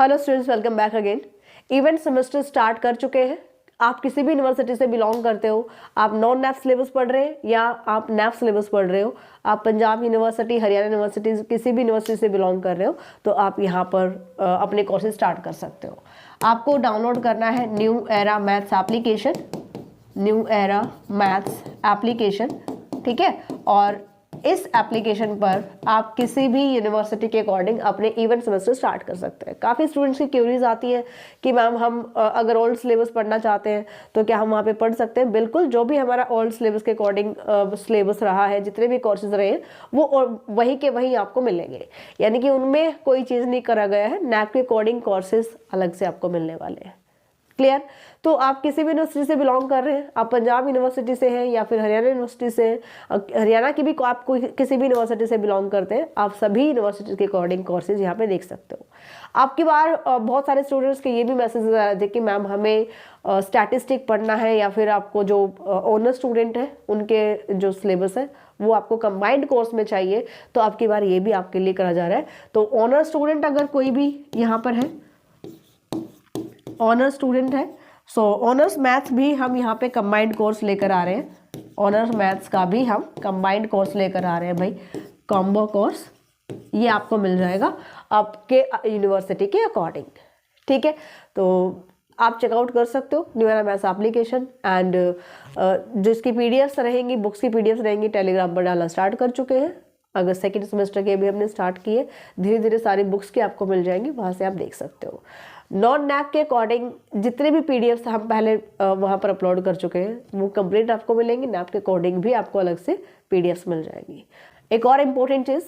Hello students, welcome back again. Event semester start कर चुके हैं। आप किसी भी यूनिवर्सिटी से बिलोंग करते हो, आप नॉन नैप सिलेबस पढ़ रहे हैं या आप नैप सिलेबस पढ़ रहे हो, आप पंजाब यूनिवर्सिटी, हरियाणा यूनिवर्सिटी, किसी भी यूनिवर्सिटी से बिलोंग कर रहे हो, तो आप यहाँ पर अपने कोर्सेज स्टार्ट कर सकते हो। आपको डाउनलोड करना है new era maths application, new era maths application, ठीक है। और इस एप्लीकेशन पर आप किसी भी यूनिवर्सिटी के अकॉर्डिंग अपने इवेंट सेमेस्टर स्टार्ट कर सकते हैं। काफ़ी स्टूडेंट्स की क्यूरीज आती है कि मैम हम अगर ओल्ड सिलेबस पढ़ना चाहते हैं तो क्या हम वहाँ पे पढ़ सकते हैं? बिल्कुल, जो भी हमारा ओल्ड सिलेबस के अकॉर्डिंग सिलेबस रहा है, जितने भी कोर्सेज रहे हैं वो वही के वही आपको मिलेंगे, यानी कि उनमें कोई चीज़ नहीं करा गया है। नैक के अकॉर्डिंग कोर्सेज अलग से आपको मिलने वाले हैं। क्लियर? तो आप किसी भी यूनिवर्सिटी से बिलोंग कर रहे हैं, आप पंजाब यूनिवर्सिटी से हैं या फिर हरियाणा यूनिवर्सिटी से, हरियाणा की भी आप कोई किसी भी यूनिवर्सिटी से बिलोंग करते हैं, आप सभी यूनिवर्सिटी के अकॉर्डिंग कोर्सेज यहाँ पे देख सकते हो। आपकी बार बहुत सारे स्टूडेंट्स के ये भी मैसेज आ रहे थे कि मैम हमें स्टैटिस्टिक पढ़ना है, या फिर आपको जो ऑनर स्टूडेंट है उनके जो सिलेबस है वो आपको कंबाइंड कोर्स में चाहिए, तो आपकी बार ये भी आपके लिए करा जा रहा है। तो ऑनर स्टूडेंट अगर कोई भी यहाँ पर है, ऑनर स्टूडेंट है, सो ऑनर्स मैथ्स भी हम यहाँ पे कंबाइंड कोर्स लेकर आ रहे हैं। ऑनर्स मैथ्स का भी हम कंबाइंड कोर्स लेकर आ रहे हैं भाई, कॉम्बो कोर्स, ये आपको मिल जाएगा आपके यूनिवर्सिटी के अकॉर्डिंग, ठीक है। तो आप चेकआउट कर सकते हो new era maths application. And जो इसकी पीडीएफ्स रहेंगी, बुक्स की पीडीएफ्स रहेंगी, टेलीग्राम पर डालना स्टार्ट कर चुके हैं। अगर सेकेंड सेमेस्टर के भी हमने स्टार्ट किए, धीरे धीरे सारी बुक्स की आपको मिल जाएंगी, वहाँ से आप देख सकते हो। नॉन नैप के अकॉर्डिंग जितने भी पीडीएफ्स हम पहले वहाँ पर अपलोड कर चुके हैं वो कंप्लीट आपको मिलेंगी। नैप के अकॉर्डिंग भी आपको अलग से पीडीएफ्स मिल जाएंगी। एक और इम्पोर्टेंट चीज़,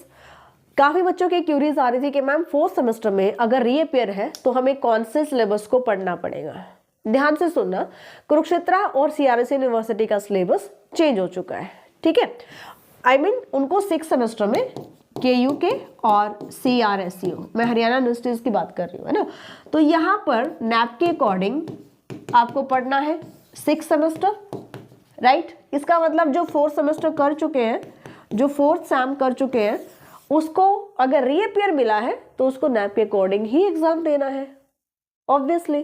काफ़ी बच्चों की क्यूरीज आ रही थी कि मैम फोर्थ सेमेस्टर में अगर रीअपियर है तो हमें कौन से सिलेबस को पढ़ना पड़ेगा। ध्यान से सुनना, कुरुक्षेत्र और सीआरएस यूनिवर्सिटी का सिलेबस चेंज हो चुका है, ठीक है। I mean, उनको 6 सेमेस्टर में KU के और CRSU, मैं हरियाणा यूनिवर्सिटीज की बात कर रही हूँ, है ना। तो यहाँ पर नैप के अकॉर्डिंग आपको पढ़ना है 6 सेमेस्टर, राइट। इसका मतलब जो 4th सेमेस्टर कर चुके हैं, जो 4th सैम कर चुके हैं, उसको अगर रीअपियर मिला है तो उसको नैप के अकॉर्डिंग ही एग्जाम देना है, ऑब्वियसली।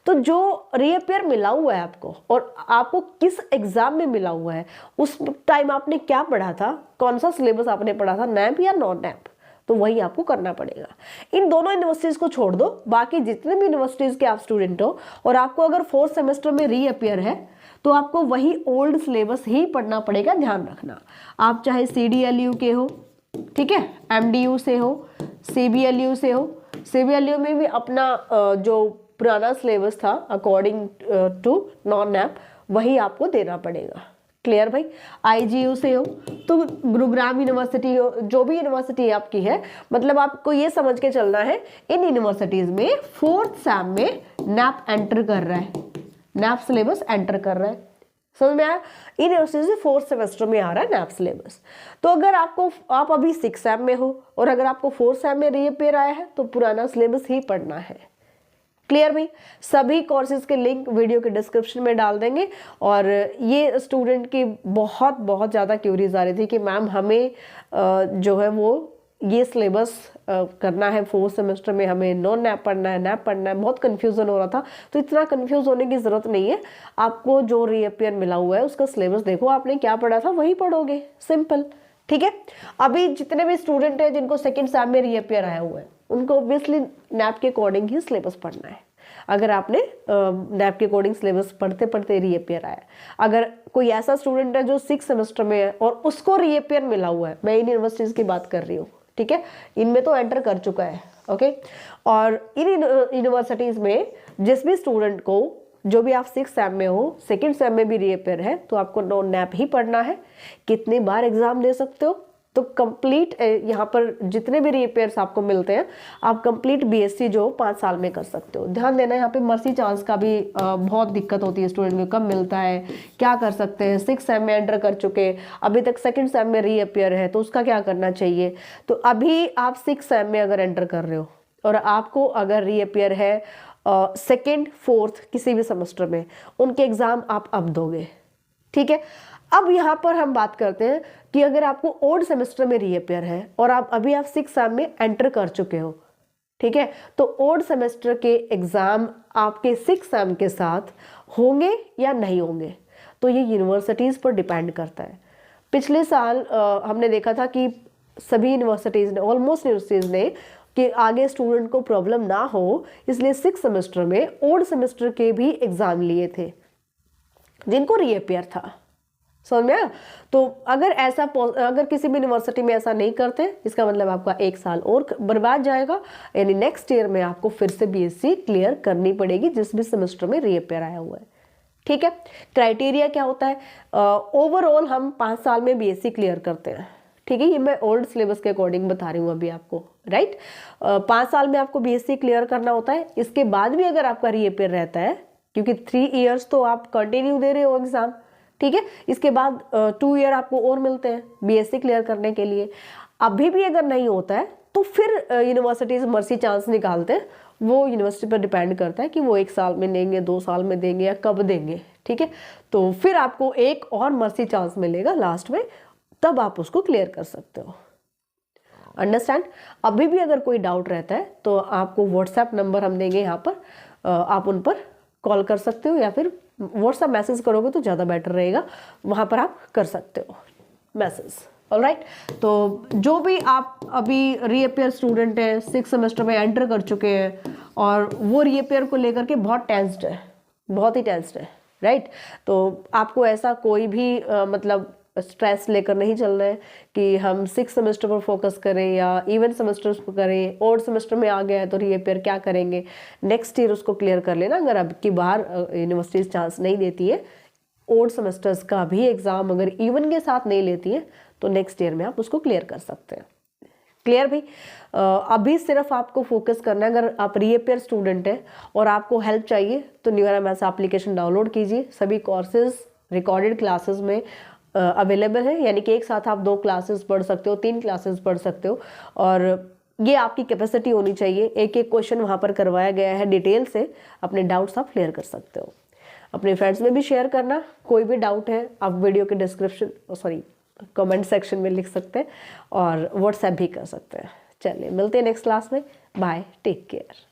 तो जो रीअपियर मिला हुआ है आपको, और आपको किस एग्जाम में मिला हुआ है, उस टाइम आपने क्या पढ़ा था, कौन सा सिलेबस आपने पढ़ा था, नैप या नॉन नैप, तो वही आपको करना पड़ेगा। इन दोनों यूनिवर्सिटीज को छोड़ दो, बाकी जितने भी यूनिवर्सिटीज के आप स्टूडेंट हो और आपको अगर 4th सेमेस्टर में रीअपियर है तो आपको वही ओल्ड सिलेबस ही पढ़ना पड़ेगा। ध्यान रखना, आप चाहे CDLU के हो, ठीक है, MDU से हो, CBLU से हो, CBLU में भी अपना जो पुराना सिलेबस था अकॉर्डिंग टू नॉन नैप वही आपको देना पड़ेगा। क्लियर भाई? IGU से हो तो गुरुग्राम यूनिवर्सिटी हो, जो भी यूनिवर्सिटी आपकी है, मतलब आपको ये समझ के चलना है इन यूनिवर्सिटीज में 4th सैम में नैप एंटर कर रहा है, नैप सिलेबस एंटर कर रहा है। समझ में आया? इन यूनिवर्सिटी से 4th सेमेस्टर में आ रहा है नैप सिलेबस। तो अगर आप अभी 6 सैम में हो और अगर आपको 4th सैम में रीअपियर आया है तो पुराना सिलेबस ही पढ़ना है। क्लियर भाई? सभी कोर्सेज के लिंक वीडियो के डिस्क्रिप्शन में डाल देंगे। और ये स्टूडेंट की बहुत ज़्यादा क्यूरीज आ रही थी कि मैम हमें जो है वो ये सिलेबस करना है, 4th सेमेस्टर में हमें नॉन नैप पढ़ना है, नैप पढ़ना है, बहुत कंफ्यूजन हो रहा था। तो इतना कंफ्यूज होने की ज़रूरत नहीं है, आपको जो रीअपियर मिला हुआ है उसका सिलेबस देखो, आपने क्या पढ़ा था वही पढ़ोगे, सिंपल, ठीक है। अभी जितने भी स्टूडेंट हैं जिनको सेकेंड सैम में रीअपियर आया हुआ है उनको ऑब्वियसली नैप के अकॉर्डिंग ही सिलेबस पढ़ना है। अगर आपने नैप के अकॉर्डिंग सिलेबस पढ़ते पढ़ते रीअपियर आया, अगर कोई ऐसा स्टूडेंट है जो 6th सेमेस्टर में है और उसको रीअपियर मिला हुआ है, मैं इन यूनिवर्सिटीज़ की बात कर रही हूँ, ठीक है, इनमें तो एंटर कर चुका है, ओके। और इन यूनिवर्सिटीज़ में जिस भी स्टूडेंट को, जो भी आप 6th सैम में हो, 2nd सैम में भी रीअपियर है, तो आपको नॉन नैप ही पढ़ना है। कितने बार एग्जाम दे सकते हो? तो कंप्लीट यहाँ पर जितने भी रीअपियर्स आपको मिलते हैं, आप कंप्लीट BSc जो 5 साल में कर सकते हो। ध्यान देना, यहाँ पे मर्सी चांस का भी बहुत दिक्कत होती है स्टूडेंट को, कब मिलता है, क्या कर सकते हैं। 6th सैम में एंटर कर चुके, अभी तक 2nd सैम में रीअपियर है, तो उसका क्या करना चाहिए। तो अभी आप 6th सैम में अगर एंटर कर रहे हो और आपको अगर रीअपियर है 2nd, 4th किसी भी सेमेस्टर में, उनके एग्जाम आप अब दोगे, ठीक है। अब यहाँ पर हम बात करते हैं कि अगर आपको ओल्ड सेमेस्टर में रीअपियर है और आप 6th सैम में एंटर कर चुके हो, ठीक है। तो ओड सेमेस्टर के एग्ज़ाम आपके 6 सेम के साथ होंगे या नहीं होंगे, तो ये यूनिवर्सिटीज़ पर डिपेंड करता है। पिछले साल हमने देखा था कि सभी यूनिवर्सिटीज़ ने, ऑलमोस्ट यूनिवर्सिटीज़ ने, कि आगे स्टूडेंट को प्रॉब्लम ना हो इसलिए 6 सेमेस्टर में ओड सेमेस्टर के भी एग्ज़ाम लिए थे जिनको रीअपियर था। समझ में आया? तो अगर किसी भी यूनिवर्सिटी में ऐसा नहीं करते, इसका मतलब आपका 1 साल और बर्बाद जाएगा, यानी नेक्स्ट ईयर में आपको फिर से बीएससी क्लियर करनी पड़ेगी जिस भी सेमेस्टर में रीअपियर आया हुआ है। ठीक है। क्राइटेरिया क्या होता है? ओवरऑल हम 5 साल में बीएससी क्लियर करते हैं। ठीक है, ये मैं ओल्ड सिलेबस के अकॉर्डिंग बता रही हूँ अभी आपको, राइट। 5 साल में आपको बीएससी क्लियर करना होता है। इसके बाद भी अगर आपका रीअपियर रहता है, क्योंकि 3 ईयर्स तो आप कंटिन्यू दे रहे हो एग्जाम, ठीक है, इसके बाद 2 ईयर आपको और मिलते हैं बीएससी क्लियर करने के लिए। अभी भी अगर नहीं होता है तो फिर यूनिवर्सिटीज मर्सी चांस निकालते हैं। वो यूनिवर्सिटी पर डिपेंड करता है कि वो 1 साल में देंगे, 2 साल में देंगे या कब देंगे। ठीक है, तो फिर आपको एक और मर्सी चांस मिलेगा लास्ट में, तब आप उसको क्लियर कर सकते हो। अंडरस्टैंड? अभी भी अगर कोई डाउट रहता है तो आपको व्हाट्सएप नंबर हम देंगे यहाँ पर, आप उन पर कॉल कर सकते हो या फिर व्हाट्सएप मैसेज करोगे तो ज़्यादा बेटर रहेगा, वहाँ पर आप कर सकते हो मैसेज। ऑलराइट, तो जो भी आप अभी रीअपियर स्टूडेंट हैं, 6 सेमेस्टर में एंटर कर चुके हैं और वो रीअपियर को लेकर के बहुत टेंस्ड है, बहुत ही टेंस्ड है, राइट। तो आपको ऐसा कोई भी मतलब स्ट्रेस लेकर नहीं चलना है कि हम 6 सेमेस्टर पर फोकस करें या इवन सेमेस्टर्स पर करें। ओड सेमेस्टर में आ गया है तो रीअपियर क्या करेंगे, नेक्स्ट ईयर उसको क्लियर कर लेना। अगर अब की बार यूनिवर्सिटीज चांस नहीं देती है, ओड सेमेस्टर्स का भी एग्जाम अगर इवन के साथ नहीं लेती है, तो नेक्स्ट ईयर में आप उसको क्लियर कर सकते हैं। क्लियर भाई? अभी सिर्फ आपको फोकस करना है। अगर आप रीअपियर स्टूडेंट हैं और आपको हेल्प चाहिए तो न्यूरा मैथ्स एप्लीकेशन डाउनलोड कीजिए। सभी कोर्सेज रिकॉर्डेड क्लासेस में अवेलेबल है, यानी कि एक साथ आप 2 क्लासेस पढ़ सकते हो, 3 क्लासेस पढ़ सकते हो, और ये आपकी कैपेसिटी होनी चाहिए। एक एक क्वेश्चन वहाँ पर करवाया गया है डिटेल से, अपने डाउट्स आप क्लियर कर सकते हो। अपने फ्रेंड्स में भी शेयर करना, कोई भी डाउट है आप वीडियो के डिस्क्रिप्शन कमेंट सेक्शन में लिख सकते हैं और व्हाट्सएप भी कर सकते हैं। चलिए मिलते हैं नेक्स्ट क्लास में। Bye, take care.